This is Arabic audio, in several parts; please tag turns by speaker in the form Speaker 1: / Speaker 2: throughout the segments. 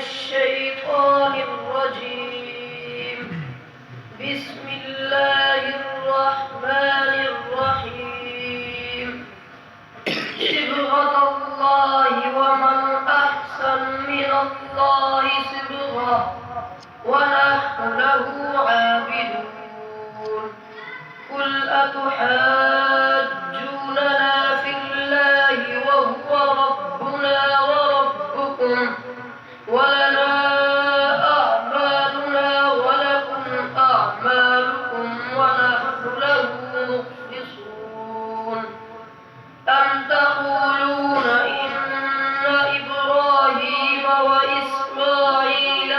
Speaker 1: الشيطان الرجيم. بسم الله الرحمن الرحيم. صبغة الله ومن أحسن من الله صبغة ونحن له عابدون. قل أتحاجوننا في الله وهو ربنا وربكم ولنا أعمالنا ولكم أعمالكم ونحن له مخلصون. أم تقولون إن إبراهيم وإسماعيل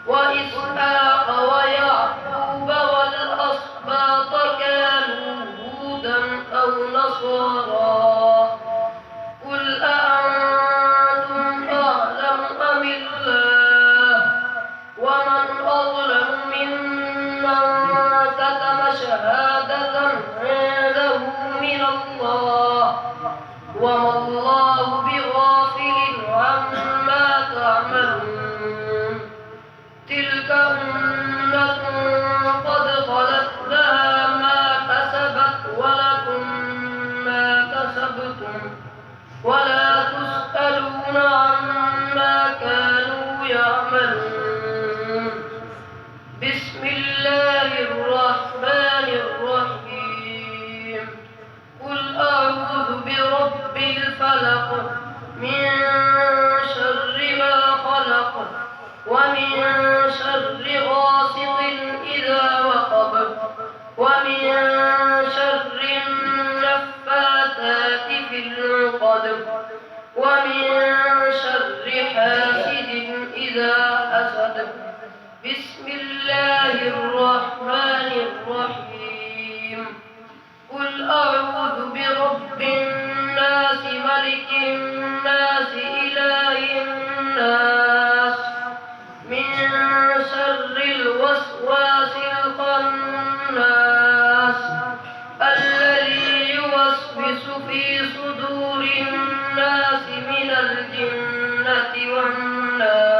Speaker 1: وإسحاق ويعقوب والأسباط كانوا هودا أو نصارى؟ قل أأنتم أعلم أم الله؟ ومن أظلم ممن كتم شهادة عنده من الله وما الله بغافل عما تعملون. تلك أمة قد خلت لها ما كسبت ولكم ما كسبتم ولا تسألون عما كانوا يعملون. بسم الله الرحمن الرحيم. قل أعوذ برب الفلق من شر ما خلق ومن شر غاسق إذا وقب ومن شر النفاثات في العقد ومن شر حاسد إذا حسد. بسم الله الرحمن الرحيم. قل أعوذ برب الناس ملك الناس إله الناس من شر الوسواس الخناس الذي يوسوس في صدور الناس من الجنة والناس.